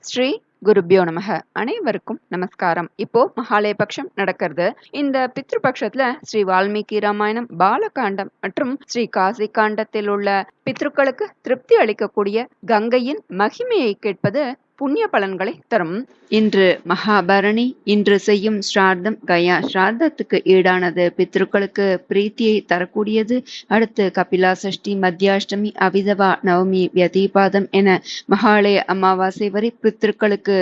ஸ்ரீ குருபியோ நமக. அனைவருக்கும் நமஸ்காரம். இப்போ மகாலயபக்ஷம் நடக்கிறது. இந்த பித்ருபக்ஷத்துல ஸ்ரீ வால்மீகி ராமாயணம், பாலகாண்டம் மற்றும் ஸ்ரீ காசி காண்டத்தில் உள்ள பித்ருக்களுக்கு திருப்தி அளிக்கக்கூடிய கங்கையின் மகிமையை கேட்பது புண்ணிய பலன்களை தரும். இன்று மகாபரணி. இன்று செய்யும் ஸ்ரார்த்தம் கயா ஸ்ரார்த்தத்துக்கு ஈடானது, பித்ருக்களுக்கு பிரீத்தியை தரக்கூடியது. அடுத்து கபிலா சஷ்டி, மத்தியாஷ்டமி, அவிதவா, நவமி, வியதிபாதம் என மகாலய அமாவாசை வரை பித்ருக்களுக்கு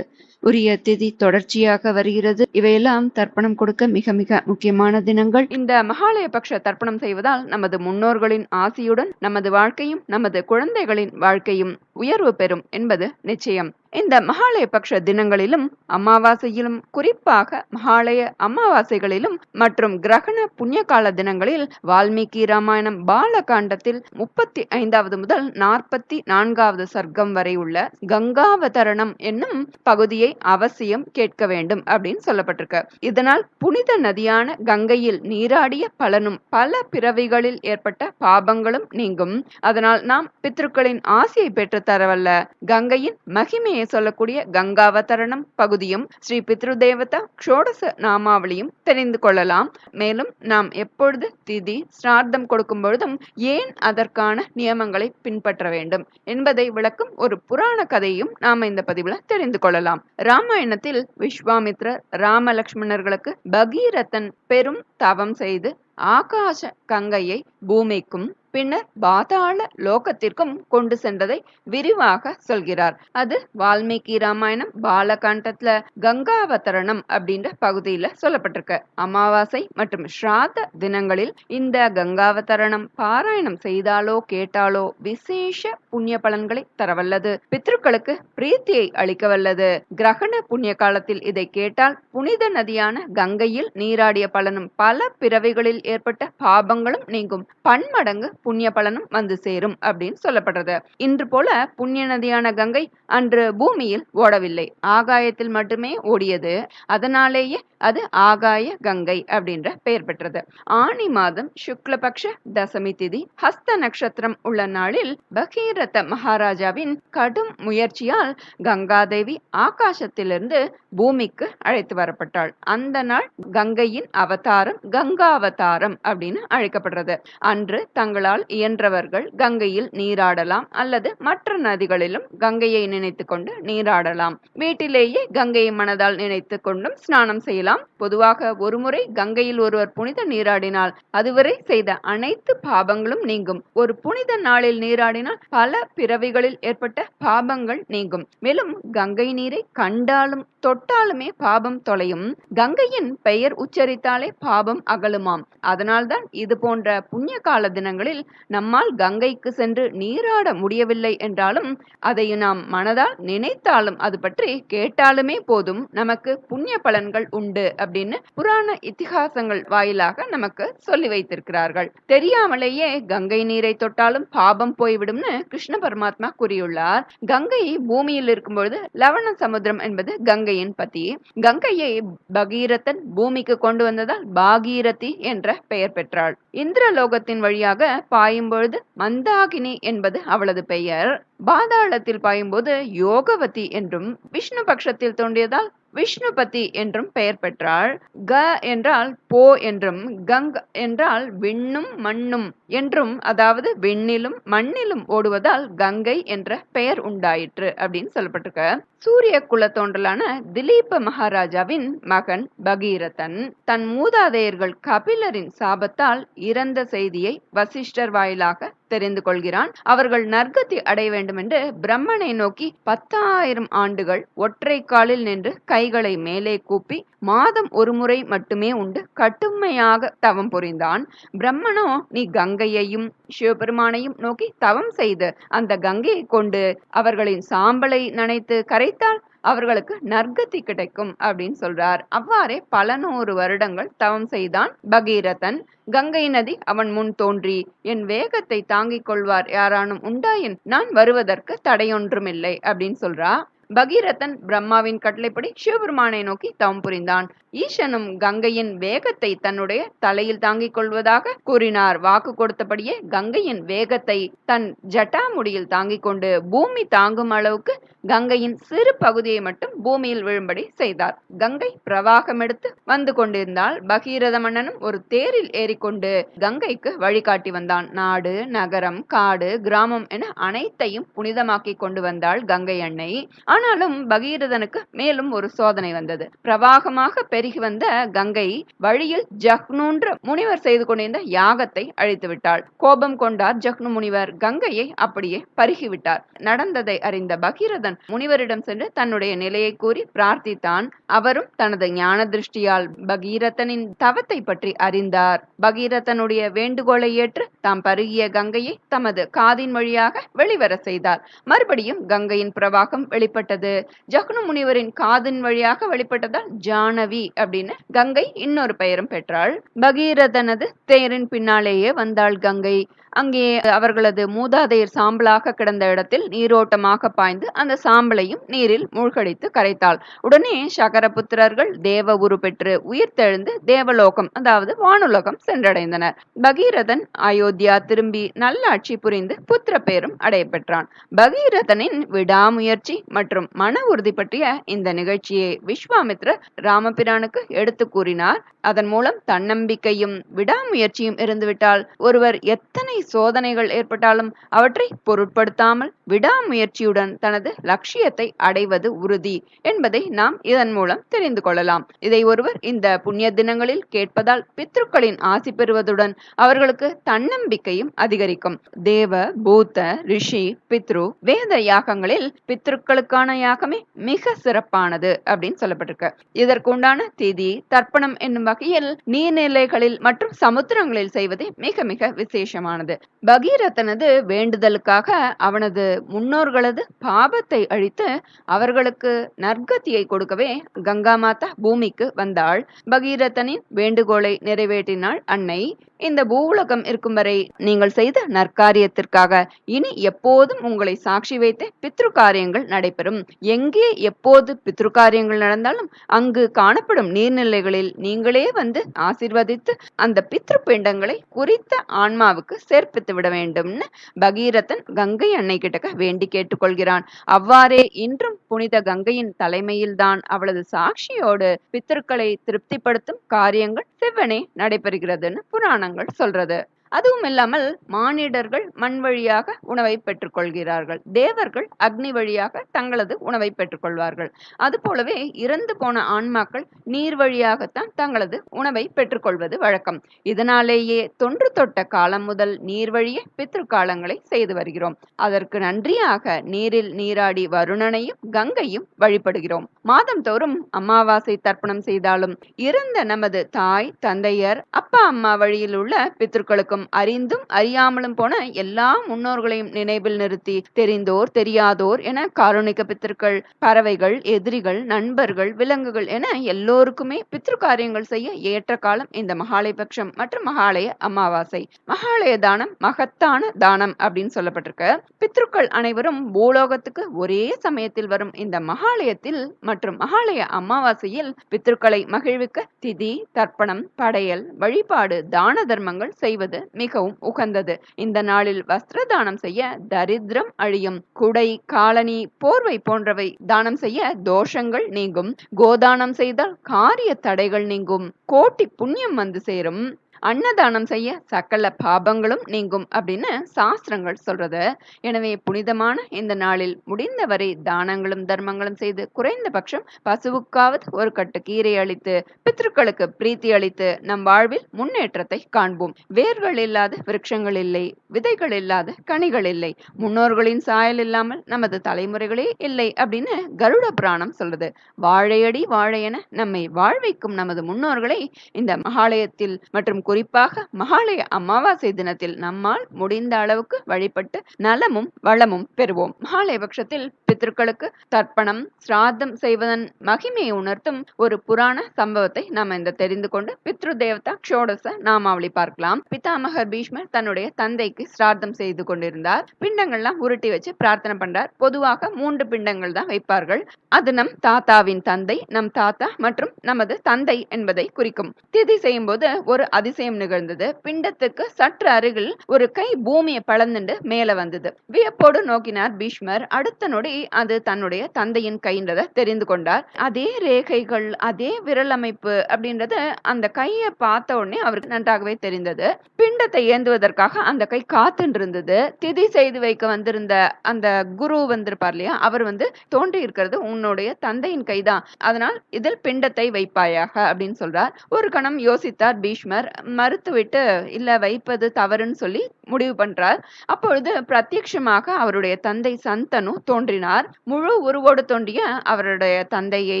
உரிய திதி தொடர்ச்சியாக வருகிறது. இவையெல்லாம் தர்ப்பணம் கொடுக்க மிக மிக முக்கியமான தினங்கள். இந்த மகாலயபக்ஷ தர்ப்பணம் செய்வதால் நமது முன்னோர்களின் ஆசியுடன் நமது வாழ்க்கையும் நமது குழந்தைகளின் வாழ்க்கையும் உயர்வு பெறும் என்பது நிச்சயம். இந்த மகாலயபக்ஷ தினங்களிலும் அமாவாசையிலும், குறிப்பாக மகாலய அமாவாசைகளிலும் மற்றும் கிரகண புண்ணியகால தினங்களில் வால்மீகி ராமாயணம் பாலகாண்டத்தில் 35வது முதல் 44வது சர்க்கம் வரை உள்ள கங்காவதரணம் என்னும் பகுதியை அவசியம் கேட்க வேண்டும் அப்படின்னு சொல்லப்பட்டிருக்கு. இதனால் புனித நதியான கங்கையில் நீராடிய பலனும் பல பிறவிகளில் ஏற்பட்ட பாபங்களும் நீங்கும். அதனால் நாம் பித்ருக்களின் ஆசையை பெற்று தரவல்ல கங்கையின் மகிமையை சொல்லக்கூடிய கங்காவதரணம் பகுதியும் ஸ்ரீ பித்ரு தேவதா ஷோடச நாமாவளியும் தெரிந்து கொள்ளலாம். மேலும் நாம் எப்பொழுது திதி ஸ்ரார்த்தம் கொடுக்கும் பொழுதும் ஏன் அதற்கான நியமங்களை பின்பற்ற வேண்டும் என்பதை விளக்கும் ஒரு புராண கதையும் நாம் இந்த பதிவுல தெரிந்து கொள்ளலாம். ராமாயணத்தில் விஸ்வாமித்ரர் ராம லக்ஷ்மணர்களுக்கு பகீரதன் பெரும் தவம் செய்து ஆகாச கங்கையை பூமிக்கும் பின்னர் பாதாள லோகத்திற்கும் கொண்டு சென்றதை விரிவாக சொல்கிறார். அது வால்மீகி ராமாயணம் பாலகாண்டத்துல கங்காவதரணம் அப்படின்ற பகுதியில சொல்லப்பட்டிருக்கு. அமாவாசை மற்றும் ஸ்ராத்த தினங்களில் இந்த கங்காவதரணம் பாராயணம் செய்தாலோ கேட்டாலோ விசேஷ புண்ணிய பலன்களை தரவல்லது, பித்ருக்களுக்கு பிரீத்தியை அளிக்க வல்லது. கிரகண புண்ணிய காலத்தில் இதை கேட்டால் புனித நதியான கங்கையில் நீராடிய பலனும் பல பிறவிகளில் ஏற்பட்ட பாபங்களும் நீங்கும், பன்மடங்கு புண்ணிய பலனும் வந்து சேரும் அப்படின்னு சொல்லப்படுறது. இன்று போல புண்ணிய நதியான கங்கை அன்று பூமியில் ஓடவில்லை, ஆகாயத்தில் மட்டுமே ஓடியது. அதனாலேயே அது ஆகாய கங்கை அப்படின்ற பெயர் பெற்றது. ஆனி மாதம் சுக்லபக்ஷ தசமி திதி ஹஸ்த நட்சத்திரம் உள்ள நாளில் பகீரத மகாராஜாவின் கடும் முயற்சியால் கங்காதேவி ஆகாசத்திலிருந்து பூமிக்கு அழைத்து வரப்பட்டாள். அந்த நாள் கங்கையின் அவதாரம் கங்காவதாரம் அப்படின்னு அழைக்கப்படுறது. அன்று தங்களால் இயன்றவர்கள் கங்கையில் நீராடலாம் அல்லது மற்ற நதிகளிலும் கங்கையை நினைத்து கொண்டு நீராடலாம். வீட்டிலேயே கங்கையை மனதால் நினைத்து கொண்டும் ஸ்நானம் செய்யலாம். பொதுவாக ஒருமுறை கங்கையில் ஒருவர் புனித நீராடினால் அதுவரை செய்த அனைத்து பாபங்களும் நீங்கும். ஒரு புனித நாளில் நீராடினால் பல பிறவிகளில் ஏற்பட்ட பாபங்கள் நீங்கும். மேலும் கங்கை நீரை கண்டாலும் தொட்டாலுமே பாபம் தொலையும். கங்கையின் பெயர் உச்சரித்தாலே பாபம் அகலுமாம். அதனால்தான் இது போன்ற புண்ணிய கால தினங்களில் நம்மால் கங்கைக்கு சென்று நீராட முடியவில்லை என்றாலும் அதை நாம் மனதால் நினைத்தாலும் அது பற்றி கேட்டாலுமே போதும், நமக்கு புண்ணிய பலன்கள் உண்டு அப்படின்னு புராண இதிகாசங்கள் வாயிலாக நமக்கு சொல்லி வைத்திருக்கிறார்கள். தெரியாமலேயே கங்கை நீரை தொட்டாலும் பாபம் போய்விடும்னு கிருஷ்ண பரமாத்மா கூறியுள்ளார். கங்கை பூமியில் இருக்கும்பொழுது லவண சமுத்திரம் என்பது கங்கையின் பத்தி. கங்கையை பகீரதன் பூமிக்கு கொண்டு வந்ததால் பாகீரதி என்ற பெயர் பெற்றாள். இந்திரலோகத்தின் வழியாக பாயும் பொழுது மந்தாகினி என்பது அவளது பெயர். பாதாளத்தில் பாயும்போது யோகவதி என்றும், விஷ்ணு பட்சத்தில் தோன்றியதால் விஷ்ணுபதி என்றும் பெயர் பெற்றாள். க என்றால் போ என்றும், கங் என்றால் விண்ணும் மண்ணும் என்றும், அதாவது விண்ணிலும் மண்ணிலும் ஓடுவதால் கங்கை என்ற பெயர் உண்டாயிற்று அப்படின்னு சொல்லப்பட்டிருக்க. சூரிய குல தோன்றலான திலீப மகாராஜாவின் மகன் பகீரதன் தன் மூதாதையர்கள் கபிலரின் சாபத்தால் இறந்த செய்தியை வசிஷ்டர் வாயிலாக தெரிந்து கொள்கிறான். அவர்கள் நற்கதி அடைய வேண்டும் என்று பிரம்மனை நோக்கி 10,000 ஆண்டுகள் ஒற்றை காலில் நின்று கைகளை மேலே கூப்பி மாதம் ஒரு முறை மட்டுமே உண்டு கடுமையாக தவம் புரிந்தான். பிரம்மனோ, நீ கங்கையையும் சிவபெருமானையும் நோக்கி தவம் செய்து அந்த கங்கையை கொண்டு அவர்களின் சாம்பலை நனைத்து கரைத்தால் அவர்களுக்கு நற்கதி கிடைக்கும் அப்படின்னு சொல்றார். அவ்வாறே பல 100 வருடங்கள் தவம் செய்தான் பகீரதன். கங்கை நதி அவன் முன் தோன்றி, என் வேகத்தை தாங்கிக் கொள்வார் யாரானும் உண்டாயின் நான் வருவதற்கு தடையொன்றுமில்லை அப்படின்னு சொல்றா. பகீரதன் பிரம்மாவின் கட்டளைப்படி சிவபெருமானை நோக்கி தவம் புரிந்தான். ஈசனும் கங்கையின் வேகத்தை தன்னுடைய தலையில் தாங்கிக் கொள்வதாக கூறினார். வாக்கு கொடுத்தபடியே கங்கையின் வேகத்தை தன் ஜட்டாமுடியில் தாங்கிக் கொண்டு பூமி தாங்கும் அளவுக்கு கங்கையின் சிறு பகுதியை மட்டும் பூமியில் விழும்படி செய்தார். கங்கை பிரவாகம் எடுத்து வந்து கொண்டிருந்தால் பகீரத மன்னனும் ஒரு தேரில் ஏறிக்கொண்டு கங்கைக்கு வழிகாட்டி வந்தான். நாடு, நகரம், காடு, கிராமம் என அனைத்தையும் புனிதமாக்கி கொண்டு வந்தாள் கங்கை அன்னை. ஆனாலும் பகீரதனுக்கு மேலும் ஒரு சோதனை வந்தது. பிரவாகமாக பெருகி வந்த கங்கை வழியில் ஜக்னுன்ற முனிவர் செய்து கொண்டிருந்த யாகத்தை அழித்து விட்டாள். கோபம் கொண்டார் ஜக்னு முனிவர். கங்கையை அப்படியே பருகிவிட்டார். நடந்ததை அறிந்த பகீரதன் முனிவரிடம் சென்று தன்னுடைய நிலையை கூறி பிரார்த்தித்தான். அவரும் தனது ஞான திருஷ்டியால் பகீரதனின் தவத்தை பற்றி அறிந்தார். பகீரதனுடைய வேண்டுகோளை ஏற்று தாம் பருகிய கங்கையை தமது காதின் வழியாக வெளிவர செய்தார். மறுபடியும் கங்கையின் பிரவாகம் வெளிப்பட்டது. ஜக்னு முனிவரின் காதின் வழியாக வெளிப்பட்டதால் ஜானவி அப்படின்னு கங்கை இன்னொரு பெயரும் பெற்றாள். பகீரதனது தேரின் பின்னாலேயே வந்தாள் கங்கை. அங்கே அவர்களது மூதாதையர் சாம்பலாக கிடந்த இடத்தில் நீரோட்டமாக பாய்ந்து அந்த சாம்பலையும் நீரில் மூழ்கடித்து கரைத்தாள். உடனே சகரபுத்திரர்கள் தேவ உரு பெற்று உயிர்த்தெழுந்து தேவலோகம், அதாவது வானுலகம் சென்றடைந்தனர். பகீரதன் அயோத்தியா திரும்பி நல்லாட்சி புரிந்து புத்திர பேரும் அடைய பெற்றான். பகீரதனின் விடாமுயற்சி மற்றும் மன உறுதி பற்றிய இந்த நிகழ்ச்சியை விஸ்வாமித்ரர் ராமபிரானுக்கு எடுத்து கூறினார். அதன் மூலம் தன்னம்பிக்கையும் விடாமுயற்சியும் இருந்துவிட்டால் ஒருவர் எத்தனை சோதனைகள் ஏற்பட்டாலும் அவற்றை பொருட்படுத்தாமல் விடாமுயற்சியுடன் தனது லட்சியத்தை அடைவது உறுதி என்பதை நாம் இதன் மூலம் தெரிந்து கொள்ளலாம். இதை ஒருவர் இந்த புண்ணிய தினங்களில் கேட்பதால் பித்ருக்களின் ஆசி பெறுவதுடன் அவர்களுக்கு தன்னம்பிக்கையும் அதிகரிக்கும். தேவ, பூத்த, ரிஷி, பித்ரு, வேத யாகங்களில் பித்ருக்களுக்கான யாகமே மிக சிறப்பானது அப்படின்னு சொல்லப்பட்டிருக்கு. இதற்குண்டான திதி தர்ப்பணம் என்னும் வகையில் நீர்நிலைகளில் மற்றும் சமுத்திரங்களில் செய்வது மிக மிக விசேஷமானது. பகீரதனது வேண்டுதலுக்காக அவனது முன்னோர்களது பாபத்தை அழித்து அவர்களுக்கு நற்கதியை கொடுக்கவே கங்கா மாதா பூமிக்கு வந்தாள். பகீரதனின் வேண்டுகோளை நிறைவேற்றினாள் அன்னை. இந்த பூவுலகம் இருக்கும் வரை நீங்கள் செய்த நற்காரியத்திற்காக இனி எப்போதும் உங்களை சாட்சி வைத்து பித்ரு காரியங்கள் நடைபெறும். எங்கே எப்போது பித்ரு காரியங்கள் நடந்தாலும் அங்கு காணப்படும் நீர்நிலைகளில் நீங்களே வந்து ஆசீர்வதித்து அந்த பித்ரு பிண்டங்களை குறித்த ஆன்மாவுக்கு சேர்ப்பித்து விட வேண்டும்னு பகீரதன் கங்கை அன்னை கிட்ட வேண்டி கேட்டுக்கொள்கிறான். அவ்வாறே இன்றும் புனித கங்கையின் தலைமையில்தான் அவளது சாட்சியோடு பித்ருக்களை திருப்திப்படுத்தும் காரியங்கள் செவ்வனே நடைபெறுகிறதுன்னு புராணங்கள் சொல்றது. அதுவும் இல்லாமல் மானிடர்கள் மண் வழியாக உணவை பெற்றுக் கொள்கிறார்கள். தேவர்கள் அக்னி வழியாக தங்களது உணவை பெற்றுக் கொள்வார்கள். அது போலவே இறந்து போன ஆன்மாக்கள் நீர் வழியாகத்தான் தங்களது உணவை பெற்றுக்கொள்வது வழக்கம். இதனாலேயே தொன்று தொட்ட காலம் முதல் நீர் வழியே பித்ரு காலங்களை செய்து வருகிறோம். அதற்கு நன்றியாக நீரில் நீராடி வருணனையும் கங்கையும் வழிபடுகிறோம். மாதம் தோறும் அமாவாசை தர்ப்பணம் செய்தாலும் இறந்த நமது தாய், தந்தையர், அப்பா, அம்மா வழியில் உள்ள பித்ருக்களுக்கும் அறிந்தும் அறியாமலும் போன எல்லா முன்னோர்களையும் நினைவில் நிறுத்தி தெரிந்தோர் தெரியாதோர் என காருணிக பித்திருக்கள், பறவைகள், எதிரிகள், நண்பர்கள், விலங்குகள் என எல்லோருக்குமே பித்ரு காரியங்கள் செய்ய ஏற்ற காலம் இந்த மகாலயபக்ஷம் மற்றும் மகாலய அமாவாசை. மகாலய தானம் மகத்தான தானம் அப்படின்னு சொல்லப்பட்டிருக்கு. பித்ருக்கள் அனைவரும் பூலோகத்துக்கு ஒரே சமயத்தில் வரும் இந்த மகாலயத்தில் மற்றும் மகாலய அமாவாசையில் பித்ருக்களை மகிழ்விக்க திதி, தர்ப்பணம், படையல், வழிபாடு, தான தர்மங்கள் செய்வது மிகவும் உகந்தது. இந்த நாளில் வஸ்திர தானம் செய்ய தரித்திரம் அழியும். குடை, காலனி, போர்வை போன்றவை தானம் செய்ய தோஷங்கள் நீங்கும். கோதானம் செய்தால் காரிய தடைகள் நீங்கும். கோட்டி புண்ணியம் வந்து சேரும். அன்னதானம் செய்ய சகல பாபங்களும் நீங்கும் அப்படின்னு சாஸ்திரங்கள் சொல்றது. எனவே புனிதமான இந்த நாளில் முடிந்தவரை தானங்களும் தர்மங்களும் செய்து குறைந்தபட்சம் பசுவுக்காவது ஒரு கட்டு கீரை அளித்து பித்ருக்களுக்கு பிரீத்தி அளித்து நம் வாழ்வில் முன்னேற்றத்தை காண்போம். வேர்கள் இல்லாத விருட்சங்கள் இல்லை, விதைகள் இல்லாத கனிகள் இல்லை, முன்னோர்களின் சாயல் இல்லாமல் நமது தலைமுறைகளே இல்லை அப்படின்னு கருட புராணம் சொல்றது. வாழையடி வாழையென நம்மை வாழ்வைக்கும் நமது முன்னோர்களை இந்த மகாலயத்தில் மற்றும் குறிப்பாக மகாலய அமாவாசை தினத்தில் நம்மால் முடிந்த அளவுக்கு வழிபட்டு நலமும் வளமும் பெறுவோம். மகாலய பட்சத்தில் பித்ருக்களுக்கு தர்ப்பணம் சிராதம் செய்வதன் மகிமையை உணர்த்தும் ஒரு புராண சம்பவத்தை நாம் இந்த தெரிந்து கொண்டு பித்ரு தேவதா ஷோடச நாமாவளி பார்க்கலாம். பிதாமகர் பீஷ்மர் தன்னுடைய தந்தைக்கு சிராதம் செய்து கொண்டிருந்தார். பிண்டங்கள்லாம் உருட்டி வச்சு பிரார்த்தனை பண்றார். பொதுவாக 3 பிண்டங்கள் தான் வைப்பார்கள். அது நம் தாத்தாவின் தந்தை, நம் தாத்தா மற்றும் நமது தந்தை என்பதை குறிக்கும். திதி செய்யும் போது ஒரு அதிசயம் நிகழ்ந்தது. பிண்டத்துக்கு சற்று அருகில் ஒரு கை பூமியை பளந்துண்டு மேல வந்தது. வியப்போடு நோக்கினார் பீஷ்மர். அடுத்த நொடி அது தன்னுடைய தந்தையின் கைன்றதை தெரிந்து கொண்டார். அதே ரேகைகள், அதே விரல் அமைப்பு அப்படின்றது அந்த கையை பார்த்த உடனே அவருக்கு நன்றாகவே தெரிந்தது. பிண்டத்தை ஏந்துவதற்காக அந்த கை காத்துருந்தது. திதி செய்து வைக்க வந்திருந்த அந்த குரு வந்திருப்பார் இல்லையா, அவர் தோன்றி இருக்கிறது உன்னுடைய தந்தையின் கைதான், அதனால் இதில் பிண்டத்தை வைப்பாயாக அப்படின்னு சொல்றார். ஒரு கணம் யோசித்தார் பீஷ்மர். மறுத்துவிட்டு இல்ல வைப்பது தவறுன்னு சொல்லி முடிவு பண்றார். அப்பொழுது பிரத்யட்சமாக அவருடைய தந்தை சந்தனு தோன்றினார். முழு உருவோடு தோன்றிய அவருடைய தந்தையை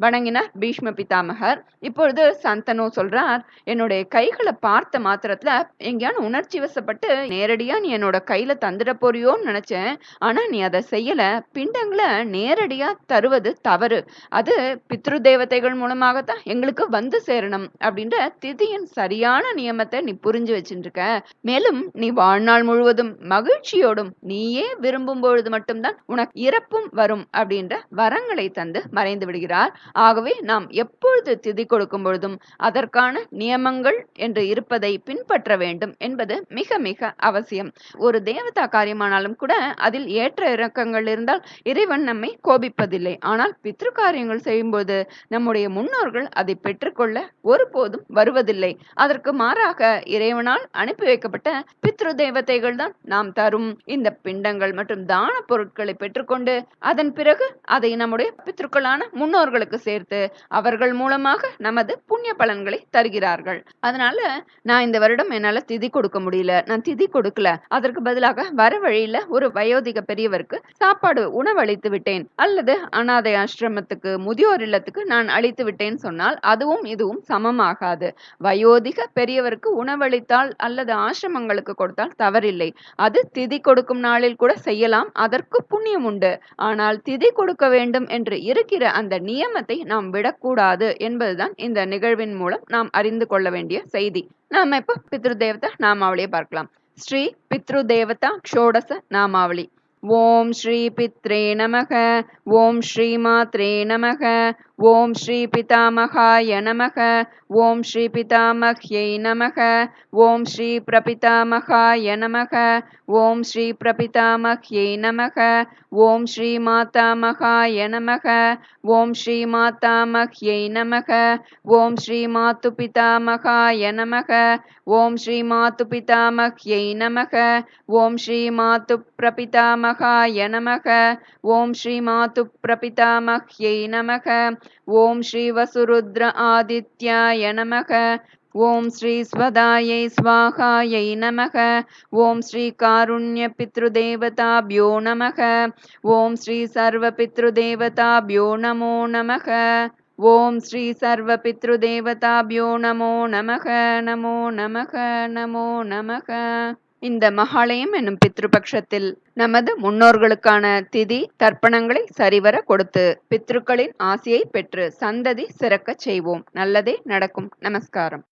வணங்கினார் பீஷ்ம பிதாமகர். இப்பொழுது சந்தனு சொல்றார், என்னுடைய கைகளை பார்த்த மாத்திரத்துல எங்கேயான உணர்ச்சி வசப்பட்டு நேரடியா நீ என்னோட கையில தந்துட போறியோன்னு நினைச்சேன். ஆனா நீ அதை செய்யல. பிண்டங்களை நேரடியா தருவது தவறு. அது பித்ரு தேவதைகள் மூலமாகத்தான் எங்களுக்கு வந்து சேரணும் அப்படின்ற திதியின் சரியான நியமத்தை நீ புரிஞ்சு வச்சுருக்க. மேலும் நீ வாழ்நாள் முழுவதும் மகிழ்ச்சியோடும் நீயே விரும்பும் பொழுது மட்டும்தான் உனக்கு இறப்பும் வரும் அப்படின்ற வரங்களை தந்து மறைந்து விடுகிறார். ஆகவே நாம் எப்பொழுது திதி கொடுக்கும் பொழுதும் அதற்கான நியமங்கள் என்று இருப்பதை பின்பற்ற வேண்டும் என்பது மிக மிக அவசியம். ஒரு தேவதா காரியமானாலும் கூட அதில் ஏற்ற இறக்கங்கள் இருந்தால் இறைவன் நம்மை கோபிப்பதில்லை. ஆனால் பித்ரு காரியங்கள் செய்யும்போது நம்முடைய முன்னோர்கள் அதை பெற்றுக்கொள்ள ஒருபோதும் வருவதில்லை. அதற்கு மாறாக இறைவனால் அனுப்பி வைக்கப்பட்ட பித்ரு தேவதைகள் தான் நாம் தரும் இந்த பிண்டங்கள் மற்றும் தான பொருட்களை பெற்றுக்கொண்டு அதன் பிறகு அதை நம்முடைய பித்ருக்களான முன்னோர்களுக்கு சேர்த்து அவர்கள் மூலமாக நமது புண்ணிய பலன்களை தருகிறார்கள். அதனால நான் இந்த வருடம் என்னால திதி கொடுக்க முடியல, நான் திதி கொடுக்கல, அதற்கு பதிலாக வர வழியில ஒரு வயோதிக பெரியவருக்கு சாப்பாடு உணவளித்து விட்டேன் அல்லது அனாதை ஆசிரமத்துக்கு முதியோர் இல்லத்துக்கு நான் அளித்து விட்டேன்னு சொன்னால் அதுவும் இதுவும் சமமாகாது. வயோதிக பெரியவருக்கு உணவளித்தால் அல்லது ஆசிரமங்களுக்கு கொடுத்தால் தவறில்லை. அது திதி கொடுக்கும் நாளில் கூட செய்யலாம், அதற்கு புண்ணியம் உண்டு. ஆனால் திதி கொடுக்க வேண்டும் என்று இருக்கிற அந்த நியமத்தை நாம் விடக்கூடாது என்பதுதான் இந்த நிகழ்வின் மூலம் நாம் அறிந்து கொள்ள வேண்டிய செய்தி. நாம இப்ப பித்ரு தேவதா நாமாவளியை பார்க்கலாம். ஸ்ரீ பித்ரு தேவதா ஷோடச நாமாவளி. ஓம் ஸ்ரீ பித்ரே நமக. ஓம் ஸ்ரீ மாத்ரே நமக. ஓம் ஸ்ரீ பிதாமகாய நமக. ஓம் ஸ்ரீ பிதாமஹ்யை நமக. ஓம் ஸ்ரீ பிரபிதாமகாய நமக. ஓம் ஸ்ரீ பிரபிதாமஹ்யை நமக. ஓம் ஸ்ரீ மாதாமகாய நமக. ஓம் ஸ்ரீ மாதாமஹ்யை நமக. ஓம் ஸ்ரீ மாது பிதாமகாய நமக. ஓம் ஸ்ரீ மாது பிதாமஹ்யை நமக. ஓம் ஸ்ரீ மாது பிரபிதாமகாய நமக. ஓம் ஸ்ரீ மாது பிரபிதாமஹ்யை நமக. ஓம் ஸ்ரீ வசுருத்ர ஆதித்யாய நமக. ஓம் ஸ்ரீ ஸ்வதாயை ஸ்வாகாயை நமக. ஓம் ஸ்ரீ காருண்ய பித்ருதேவதாப்யோ நமக. ஓம் ஸ்ரீ சர்வ பித்ருதேவதாப்யோ நமோ நமக. ஓம் ஸ்ரீ சர்வ பித்ருதேவதாப்யோ நமோ நமக. நமோ நமக. நமோ நமக. இந்த மகாலயம் என்னும் பித்ருபக்ஷத்தில் நமது முன்னோர்களுக்கான திதி தர்ப்பணங்களை சரிவர கொடுத்து பித்ருக்களின் ஆசியை பெற்று சந்ததி சிறக்க செய்வோம். நல்லதே நடக்கும். நமஸ்காரம்.